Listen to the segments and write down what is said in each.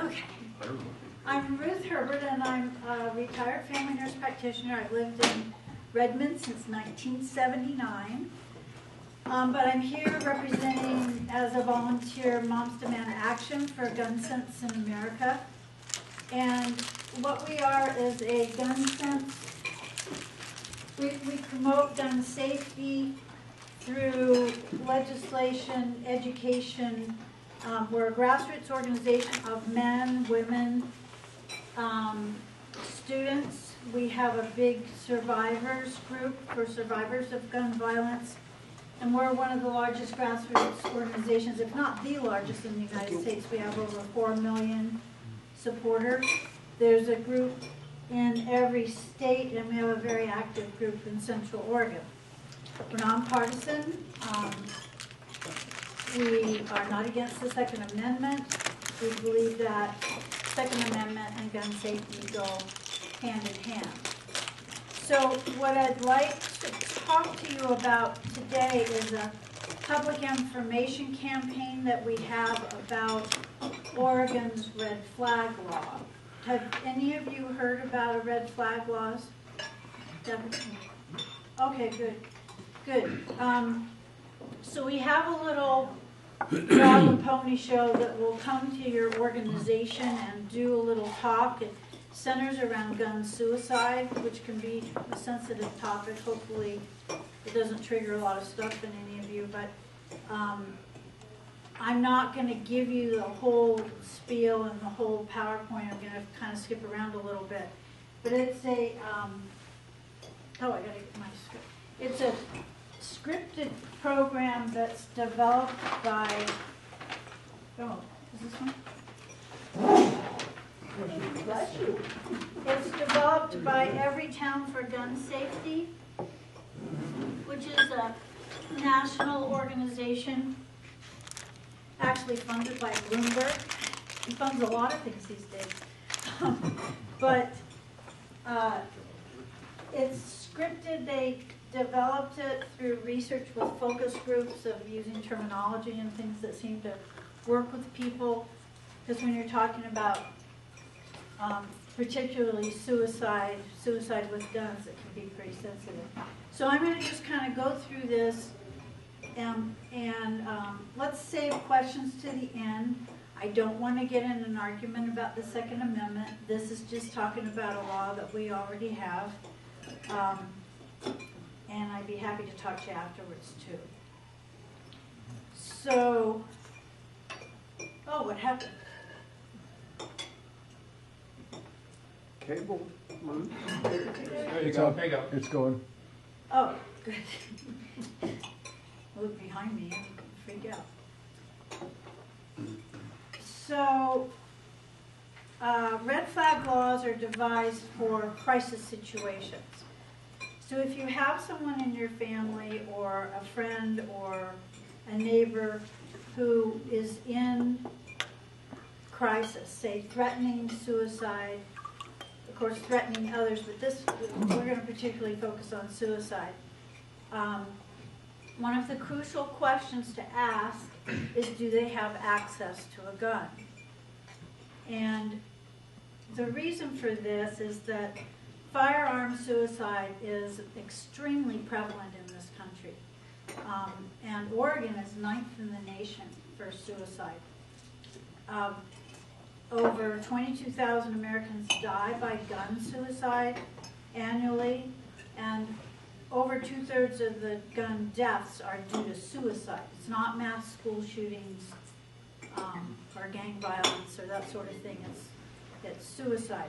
Okay. I'm Ruth Herbert, and I'm a retired family nurse practitioner. I've lived in Redmond since 1979. But I'm here representing, as a volunteer, Moms Demand Action for Gun Sense in America. And what we are is a gun sense. We promote gun safety through legislation, education. We're a grassroots organization of men, women, students. We have a big survivors group for survivors of gun violence. And we're one of the largest grassroots organizations, if not the largest in the United States. We have over 4 million supporters. There's a group in every state, and we have a very active group in Central Oregon. We're nonpartisan. We are not against the Second Amendment. We believe that Second Amendment and gun safety go hand in hand. So what I'd like to talk to you about today is a public information campaign that we have about Oregon's red flag law. Have any of you heard about a red flag laws? Okay, good. So we have a little dog and pony show that will come to your organization and do a little talk. It centers around gun suicide, which can be a sensitive topic. Hopefully it doesn't trigger a lot of stuff in any of you, but I'm not going to give you the whole spiel and the whole PowerPoint. I'm going to kind of skip around a little bit. But it's a, I got to get my script. It's a scripted program that's developed by, is this one? Bless you. It's developed by Everytown for Gun Safety, which is a national organization actually funded by Bloomberg. He funds a lot of things these days. But it's scripted. They developed it through research with focus groups of using terminology and things that seem to work with people. Because when you're talking about particularly suicide with guns, it can be pretty sensitive. So I'm going to just kind of go through this and let's save questions to the end. I don't want to get in an argument about the Second Amendment. This is just talking about a law that we already have. And I'd be happy to talk to you afterwards too. So, what happened? Cable loose. There you go. There you go. It's going. Oh, good. Look behind me and freak out. So, red flag laws are devised for crisis situations. So if you have someone in your family or a friend or a neighbor who is in crisis, say threatening suicide, of course threatening others, but this, we're going to particularly focus on suicide. One of the crucial questions to ask is, do they have access to a gun? And the reason for this is that firearm suicide is extremely prevalent in this country. And Oregon is 9th in the nation for suicide. Over 22,000 Americans die by gun suicide annually, and over 2/3 of the gun deaths are due to suicide. It's not mass school shootings or gang violence or that sort of thing. It's suicide.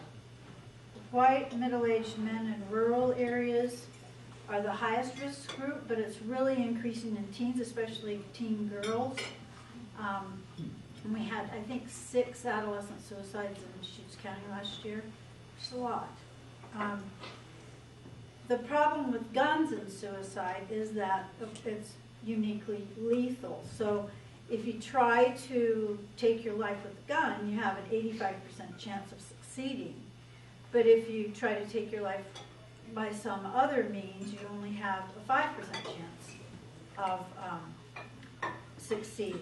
White, middle-aged men in rural areas are the highest risk group, but it's really increasing in teens, especially teen girls. And we had, I think, 6 adolescent suicides in Deschutes County last year, which is a lot. The problem with guns and suicide is that it's uniquely lethal. So if you try to take your life with a gun, you have an 85% chance of succeeding. But if you try to take your life by some other means, you only have a 5% chance of succeeding.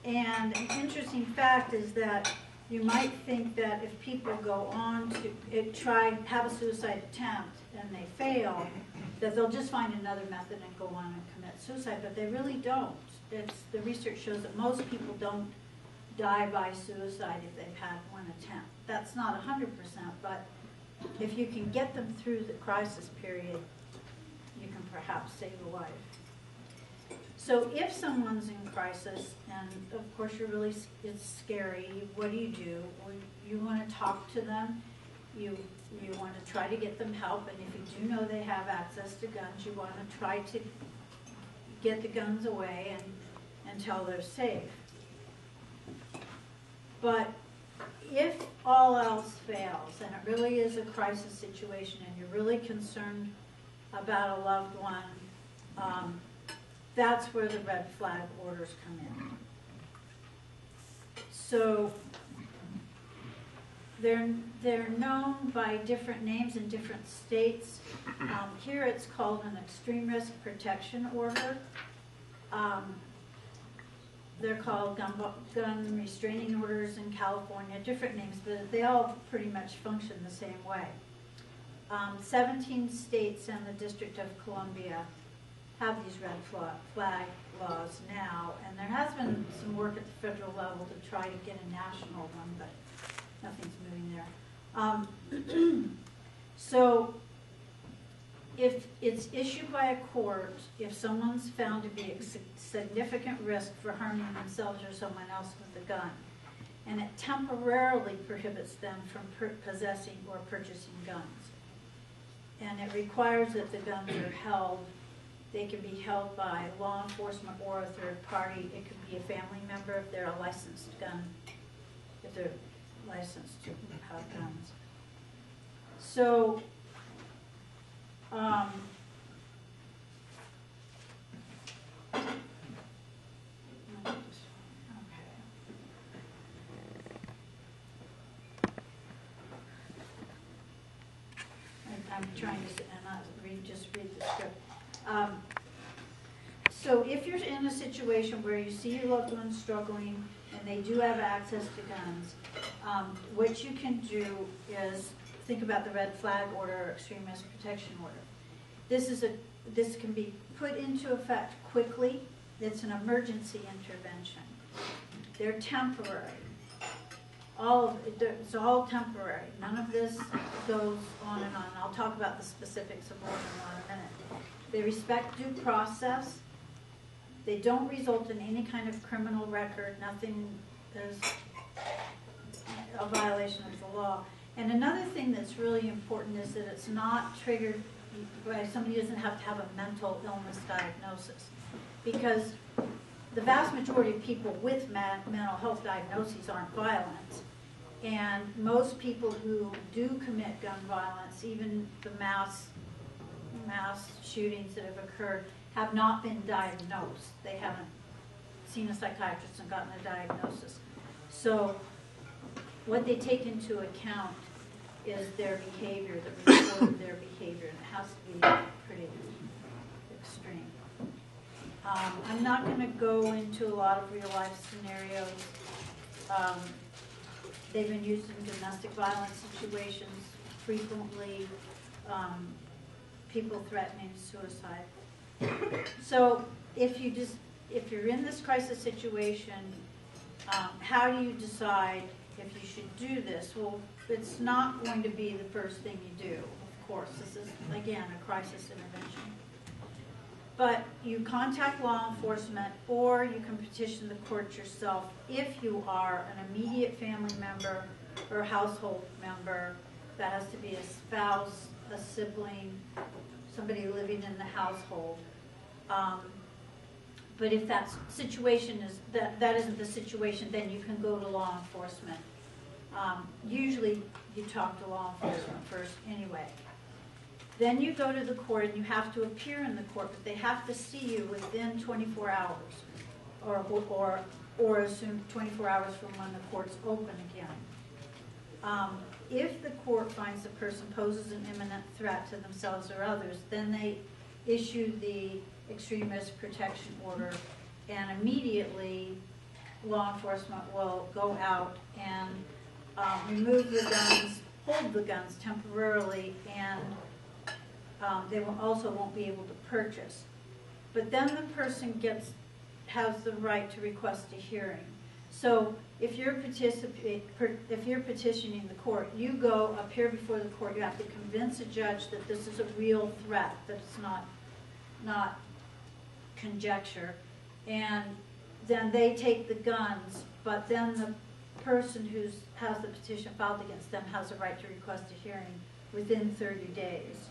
And an interesting fact is that you might think that if people go on to have a suicide attempt and they fail, that they'll just find another method and go on and commit suicide, but they really don't. The research shows that most people don't die by suicide if they've had one attempt. That's not 100%, but if you can get them through the crisis period, you can perhaps save a life. So if someone's in crisis, and of course it's scary, what do? Well, you want to talk to them. You want to try to get them help, and if you do know they have access to guns, you want to try to get the guns away until they're safe. But if all else fails, and it really is a crisis situation, and you're really concerned about a loved one, that's where the red flag orders come in. So they're known by different names in different states. Here it's called an extreme risk protection order. They're called gun restraining orders in California, different names, but they all pretty much function the same way. 17 states and the District of Columbia have these red flag laws now, and there has been some work at the federal level to try to get a national one, but nothing's moving there. So if it's issued by a court, if someone's found to be a significant risk for harming themselves or someone else with a gun, and it temporarily prohibits them from possessing or purchasing guns, and it requires that the guns are held, they can be held by law enforcement or a third party. It could be a family member if they're a licensed if they're licensed to have guns. So, I'm trying to not just read the script. So if you're in a situation where you see your loved one struggling and they do have access to guns, what you can do is think about the red flag order or extreme risk protection order. This can be put into effect quickly. It's an emergency intervention. They're temporary. It's all temporary. None of this goes on and on. I'll talk about the specifics of more than one in a minute. They respect due process. They don't result in any kind of criminal record. Nothing is a violation of the law. And another thing that's really important is that it's not triggered by somebody who doesn't have to have a mental illness diagnosis. Because the vast majority of people with mental health diagnoses aren't violent. And most people who do commit gun violence, even the mass shootings that have occurred, have not been diagnosed. They haven't seen a psychiatrist and gotten a diagnosis. So what they take into account is their behavior, the report of their behavior, and it has to be pretty extreme. I'm not going to go into a lot of real-life scenarios. They've been used in domestic violence situations frequently, people threatening suicide. So if you're in this crisis situation, how do you decide if you should do this? Well, it's not going to be the first thing you do, of course. This is, again, a crisis intervention. But you contact law enforcement, or you can petition the court yourself if you are an immediate family member or household member. That has to be a spouse, a sibling, somebody living in the household. But if that situation is that isn't the situation, then you can go to law enforcement. Usually you talk to law enforcement first anyway. Then you go to the court and you have to appear in the court, but they have to see you within 24 hours or as soon 24 hours from when the court's open again. If the court finds the person poses an imminent threat to themselves or others, then they issue the extreme risk protection order, and immediately law enforcement will go out and remove the guns, hold the guns temporarily, and they also won't be able to purchase. But then the person has the right to request a hearing. So if you're petitioning the court, you go appear before the court. You have to convince a judge that this is a real threat, that it's not conjecture, and then they take the guns. But then the person who has the petition filed against them has a right to request a hearing within 30 days.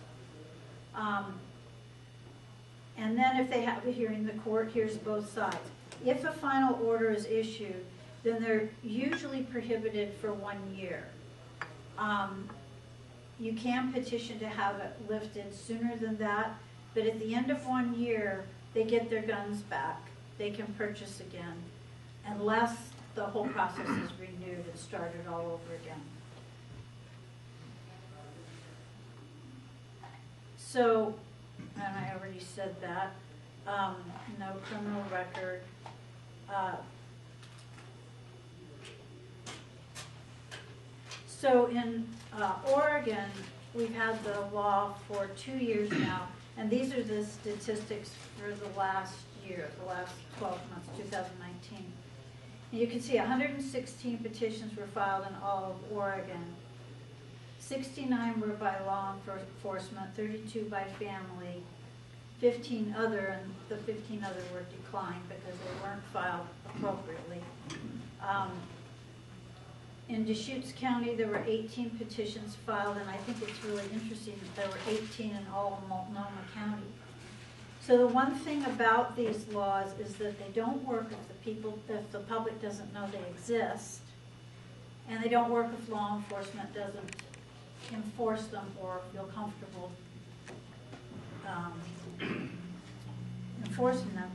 And then if they have a hearing, the court hears both sides. If a final order is issued, then they're usually prohibited for 1 year. You can petition to have it lifted sooner than that, but at the end of 1 year, they get their guns back. They can purchase again, unless the whole process is renewed and started all over again. So, and I already said that, no criminal record. So in Oregon, we've had the law for 2 years now, and these are the statistics for the last year, the last 12 months, 2019. And you can see 116 petitions were filed in all of Oregon. 69 were by law enforcement, 32 by family, 15 other, and the 15 other were declined because they weren't filed appropriately. In Deschutes County, there were 18 petitions filed, and I think it's really interesting that there were 18 in all of Multnomah County. So the one thing about these laws is that they don't work if the public doesn't know they exist, and they don't work if law enforcement doesn't enforce them or feel comfortable enforcing them.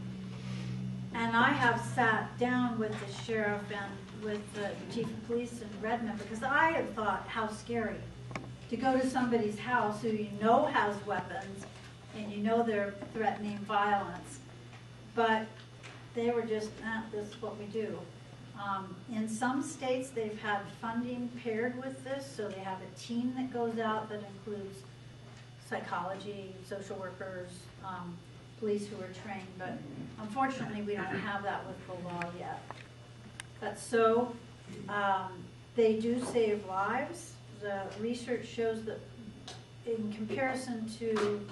And I have sat down with the sheriff and with the chief of police in Redmond, because I had thought how scary to go to somebody's house who you know has weapons and you know they're threatening violence, but they were just, this is what we do. In some states, they've had funding paired with this, so they have a team that goes out that includes psychology, social workers, police who are trained, but unfortunately we don't have that with the law yet. But so, they do save lives. The research shows that in comparison to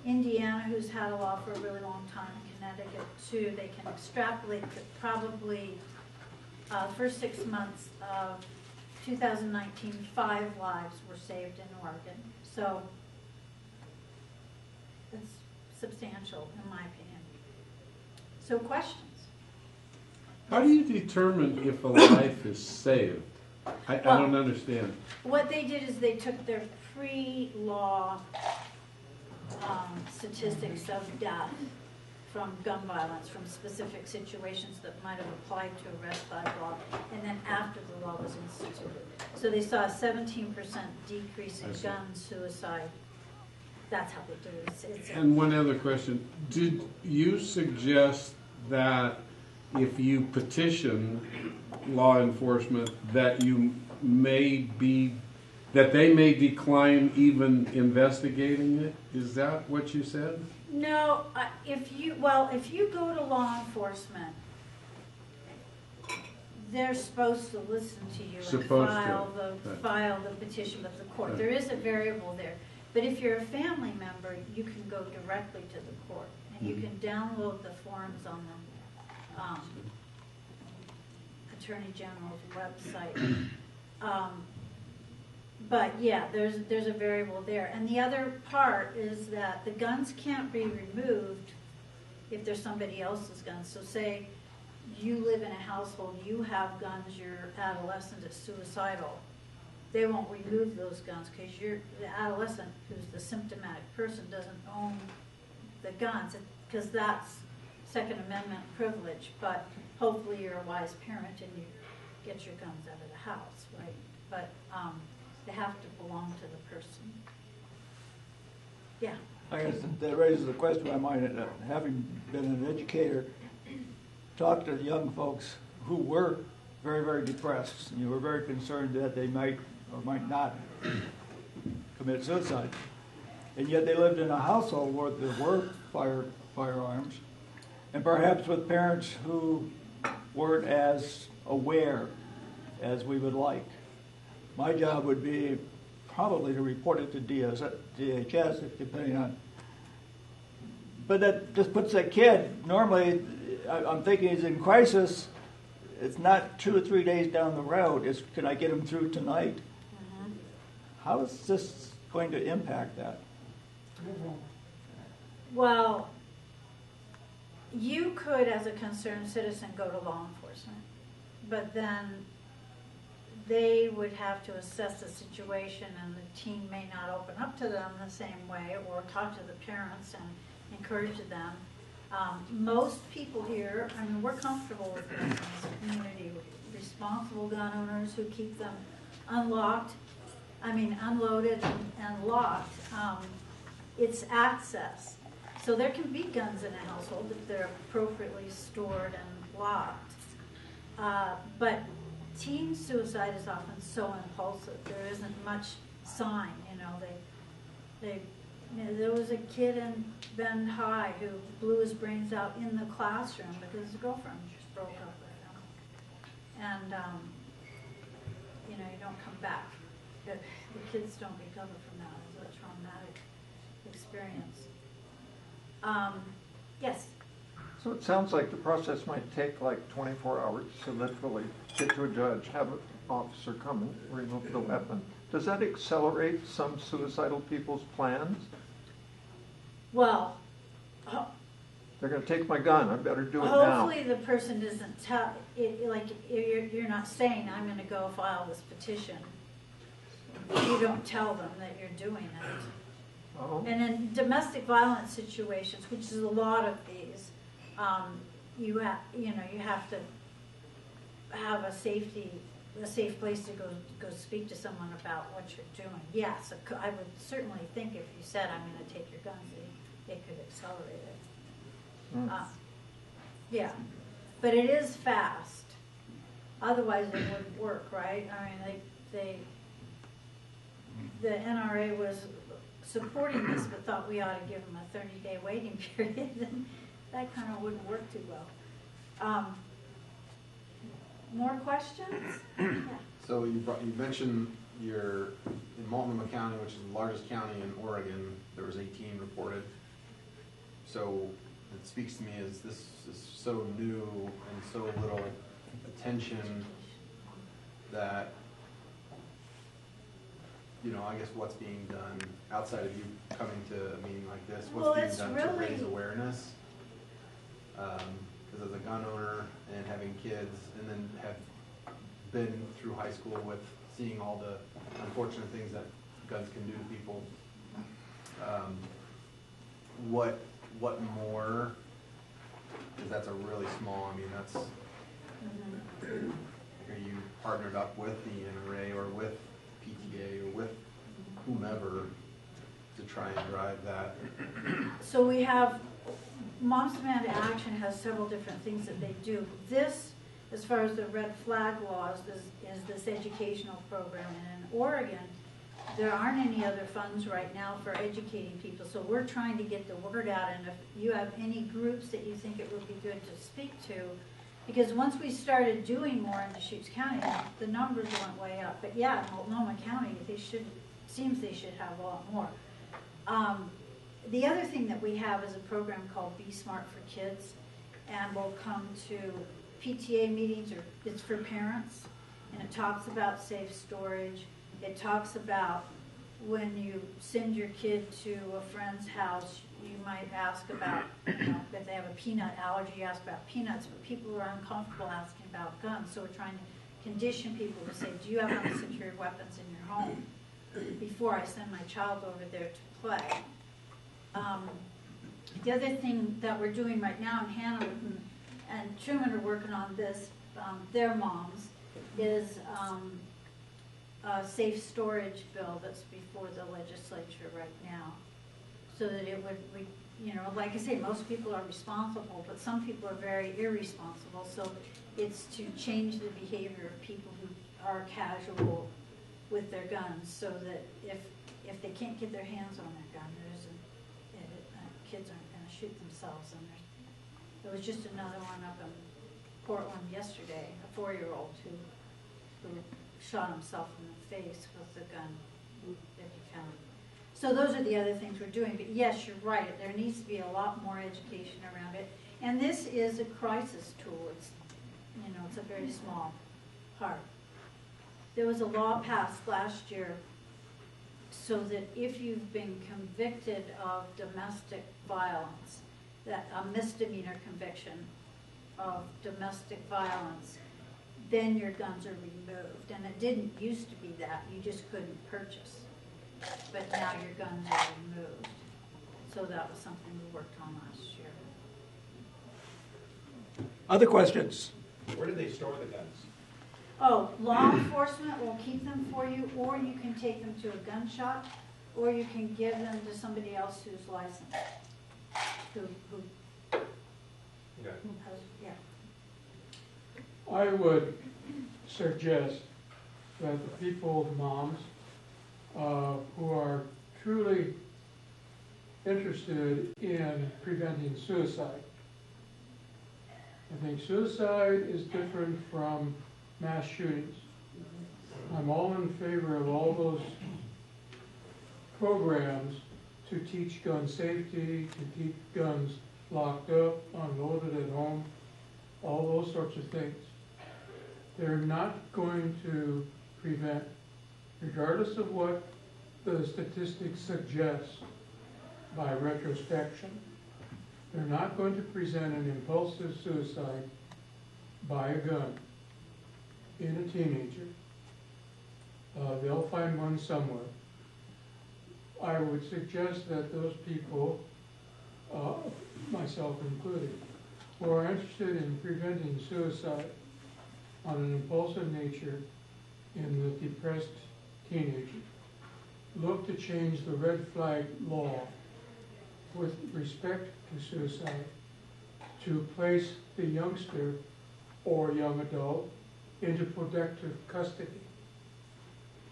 Indiana, who's had a law for a really long time, Connecticut too, they can extrapolate that probably first 6 months of 2019, 5 lives were saved in Oregon. So it's substantial, in my opinion. So questions? How do you determine if a life is saved? I don't understand. What they did is they took their pre-law statistics of death from gun violence, from specific situations that might have applied to arrest by law, and then after the law was instituted. So they saw a 17% decrease in gun suicide. That's how they do it. And one other question. Did you suggest that if you petition law enforcement that they may decline even investigating it? Is that what you said? No, if you go to law enforcement, they're supposed to listen to you and file the petition with the court. Right. There is a variable there. But if you're a family member, you can go directly to the court, and you can download the forms on the Attorney General's website. But yeah, there's a variable there. And the other part is that the guns can't be removed if there's somebody else's guns. So say you live in a household, you have guns, your adolescent is suicidal. They won't remove those guns because the adolescent, who's the symptomatic person, doesn't own the guns, because that's Second Amendment privilege. But hopefully you're a wise parent and you get your guns out of the house, right? But they have to belong to the person. Yeah. I guess that raises a question in my mind. Having been an educator, talk to young folks who were very, very depressed, and you were very concerned that they might or might not commit suicide. And yet they lived in a household where there were firearms, and perhaps with parents who weren't as aware as we would like. My job would be probably to report it to DHS, depending on. But that just puts that kid, normally, I'm thinking he's in crisis. It's not 2 or 3 days down the road. It's, can I get him through tonight? Mm-hmm. How is this going to impact that? Well, you could, as a concerned citizen, go to law enforcement, but then they would have to assess the situation, and the teen may not open up to them the same way, or talk to the parents and encourage them. Most people here, I mean, we're comfortable with guns in this community. Responsible gun owners who keep them unloaded and locked. It's access. So there can be guns in a household if they're appropriately stored and locked. But teen suicide is often so impulsive. There isn't much sign, there was a kid in Bend High who blew his brains out in the classroom because his girlfriend just broke up with him. And, you don't come back. The kids don't recover from that. It's a traumatic experience. Yes? So it sounds like the process might take like 24 hours to literally get to a judge, have an officer come and remove the weapon. Does that accelerate some suicidal people's plans? Well, They're going to take my gun. I better do it now. hopefully the person doesn't tell, you're not saying, I'm going to go file this petition. You don't tell them that you're doing it. Oh. And in domestic violence situations, which is a lot of these, you have to have a safe place to go speak to someone about what you're doing. Yes, I would certainly think if you said, I'm going to take your guns, it could accelerate it. Yeah, but it is fast. Otherwise, it wouldn't work, right? I mean, the NRA was supporting this, but thought we ought to give them a 30-day waiting period, and that kind of wouldn't work too well. More questions? Yeah. So you mentioned in Multnomah County, which is the largest county in Oregon, there was 18 reported. So it speaks to me as this is so new and so little attention that, I guess what's being done outside of you coming to a meeting like this, what's being done to raise awareness? Because as a gun owner and having kids, and then have been through high school with seeing all the unfortunate things that guns can do to people, what more? Because that's a really small. I mean, that's. Are you partnered up with the NRA or with PTA or with whomever to try and drive that? So we have, Moms Demand Action has several different things that they do. This, as far as the red flag laws, is this educational program. And in Oregon, there aren't any other funds right now for educating people. So we're trying to get the word out. And if you have any groups that you think it would be good to speak to, because once we started doing more in Deschutes County, the numbers went way up. But yeah, in Multnomah County, seems they should have a lot more. The other thing that we have is a program called Be Smart for Kids, and we'll come to PTA meetings, or it's for parents, and it talks about safe storage. It talks about when you send your kid to a friend's house, you might ask about, if they have a peanut allergy, you ask about peanuts, but people are uncomfortable asking about guns. So we're trying to condition people to say, do you have unsecured weapons in your home before I send my child over there to play? The other thing that we're doing right now in Hanover, and Truman are working on this, their moms, is a safe storage bill that's before the legislature right now. So that it would, like I say, most people are responsible, but some people are very irresponsible. So It's to change the behavior of people who are casual with their guns, so that if they can't get their hands on their gun, kids aren't going to shoot themselves. And there was just another one up in Portland yesterday, a 4-year-old who shot himself in the face with the gun that he found. So those are the other things we're doing. But yes, you're right. There needs to be a lot more education around it. And this is a crisis tool. It's, it's a very small part. There was a law passed last year so that if you've been convicted of domestic violence, that a misdemeanor conviction of domestic violence, then your guns are removed. And it didn't used to be that. You just couldn't purchase. But now your guns are removed. So that was something we worked on last year. Other questions? Where do they store the guns? Oh, law enforcement will keep them for you, or you can take them to a gun shop, or you can give them to somebody else who's licensed. Who Yeah. has, yeah. I would suggest that the people, moms, who are truly interested in preventing suicide. I think suicide is different from mass shootings. I'm all in favor of all those programs to teach gun safety, to keep guns locked up, unloaded at home, all those sorts of things. They're not going to prevent, regardless of what the statistics suggest by retrospection, they're not going to present an impulsive suicide by a gun in a teenager. They'll find one somewhere. I would suggest that those people, myself included, who are interested in preventing suicide on an impulsive nature in the depressed teenager, look to change the red flag law with respect to suicide to place the youngster or young adult into protective custody.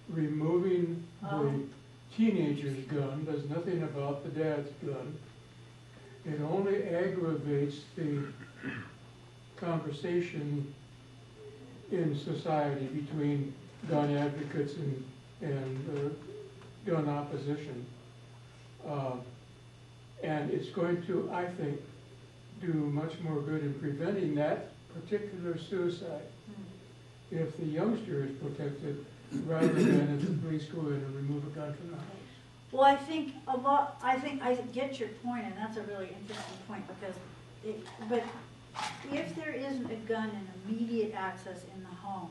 Removing the teenager's gun does nothing about the dad's gun. It only aggravates the conversation in society between gun advocates and gun opposition. And it's going to, I think, do much more good in preventing that particular suicide if the youngster is protected rather than if the police go in and remove a gun from the house. Well, I think I get your point, and that's a really interesting point, because but if there isn't a gun in immediate access in the home,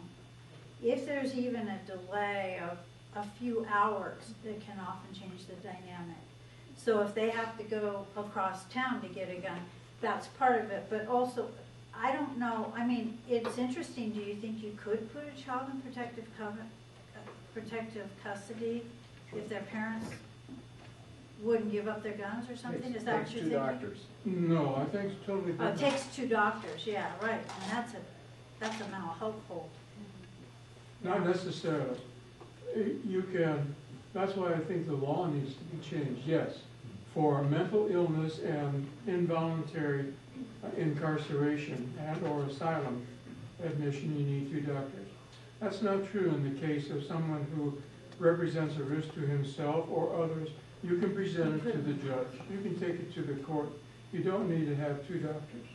if there's even a delay of a few hours, it can often change the dynamic. So if they have to go across town to get a gun, that's part of it. But also, I don't know, I mean, it's interesting. Do you think you could put a child in protective custody if their parents wouldn't give up their guns or something? Is that what you're thinking? doctors. No, I think it's totally It different. takes 2 doctors, yeah, right. And that's a mental health hold. Not necessarily. You can, that's why I think the law needs to be changed, yes. For mental illness and involuntary incarceration and or asylum admission, you need 2 doctors. That's not true in the case of someone who represents a risk to himself or others. You can present it to the judge. You can take it to the court. You don't need to have 2 doctors.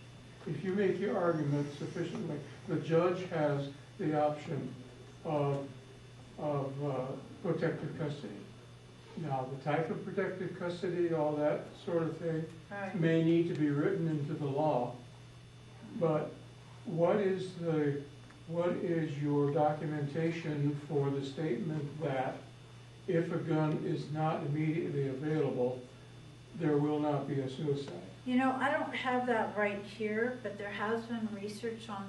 If you make your argument sufficiently, the judge has the option of protective custody. Now, the type of protective custody, all that sort of thing, Right. may need to be written into the law. But what is your documentation for the statement that if a gun is not immediately available, there will not be a suicide? You know, I don't have that right here, but there has been research on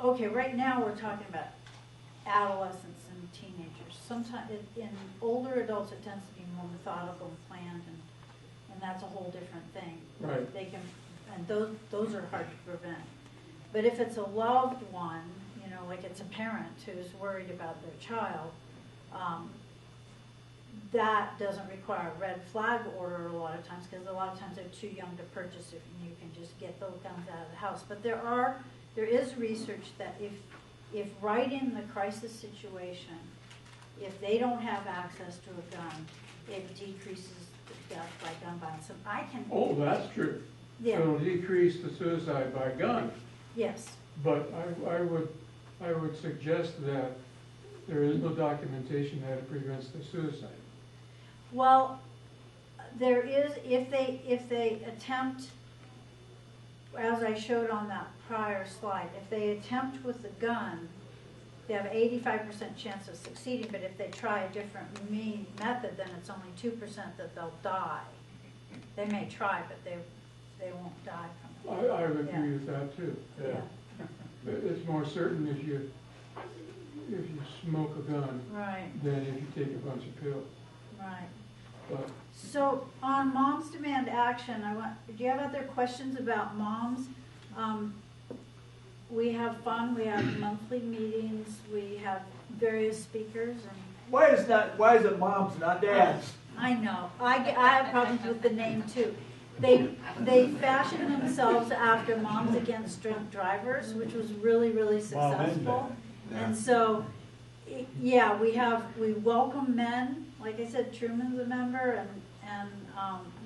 okay, right now we're talking about adolescents and teenagers. Sometimes in older adults it tends to be more methodical and planned, and that's a whole different thing. Right. They can, and those are hard to prevent. But if it's a loved one, you know, like it's a parent who's worried about their child, that doesn't require a red flag order a lot of times, because a lot of times they're too young to purchase it, and you can just get those guns out of the house. But there is research that if right in the crisis situation, if they don't have access to a gun, it decreases the death by gun violence. So I can. Oh, that's true. Yeah. It'll decrease the suicide by gun, Yes. but I would suggest that there is no documentation that it prevents the suicide. Well, there is, if they attempt, as I showed on that prior slide, if they attempt with the gun, they have 85% chance of succeeding, but if they try a different method, then it's only 2% that they'll die. They may try, but they won't die from it. I would Yeah. agree with that too. Yeah. It's more certain if you smoke a gun Right, than if you take a bunch of pills. right. But So on Moms Demand Action, do you have other questions about moms? We have fun, we have monthly meetings, we have various speakers, and Why is it moms, not dads? I know, I have problems with the name too. They fashioned themselves after Moms Against Drunk Drivers, which was really, really successful. Yeah. And so, yeah, we welcome men. Like I said, Truman's a member, and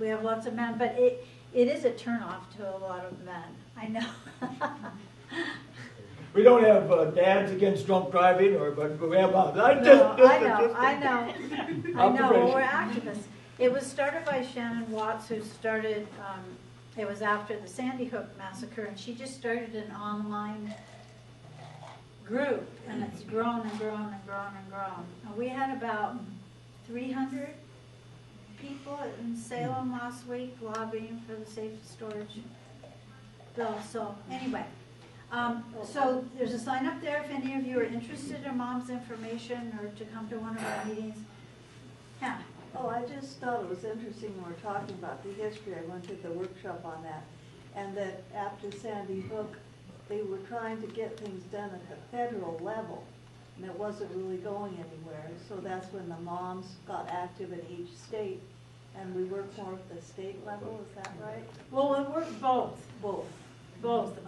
we have lots of men, but it is a turnoff to a lot of men. I know. We don't have dads against drunk driving, but we have moms. I know. Well, Observation. we're activists. It was started by Shannon Watts, who started, it was after the Sandy Hook massacre, and she just started an online group, and it's grown and grown and grown and grown. And we had about 300 people in Salem last week lobbying for the safe storage bill. So anyway, so there's a sign up there if any of you are interested in mom's information or to come to one of our meetings. Yeah. Oh, I just thought it was interesting when we're talking about the history. I went to the workshop on that, and that after Sandy Hook, they were trying to get things done at the federal level, and it wasn't really going anywhere. So that's when the moms got active in each state, and we work more at the state level. Is that right? Well, we work both.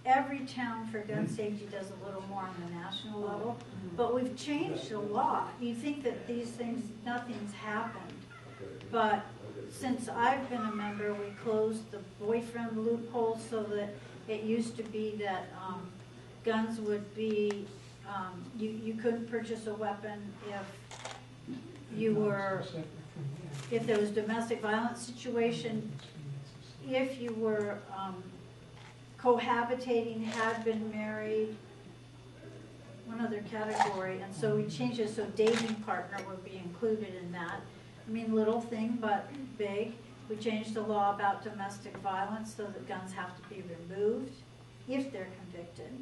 Every town for gun safety does a little more on the national level, but we've changed a lot. You think that these things, nothing's happened, but since I've been a member, we closed the boyfriend loophole so that it used to be that guns would be, you couldn't purchase a weapon if there was domestic violence situation, if you were cohabitating, had been married, one other category, and so we changed it so dating partner would be included in that. I mean, little thing, but big. We changed the law about domestic violence so that guns have to be removed if they're convicted.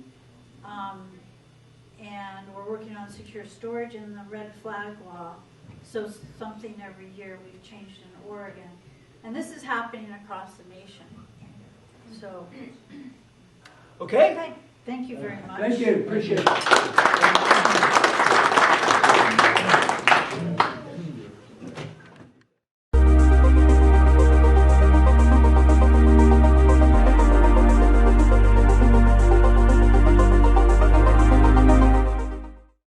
And we're working on secure storage in the red flag law. So something every year we've changed in Oregon. And this is happening across the nation. So, Okay? okay, thank you very much. Thank you. Appreciate it.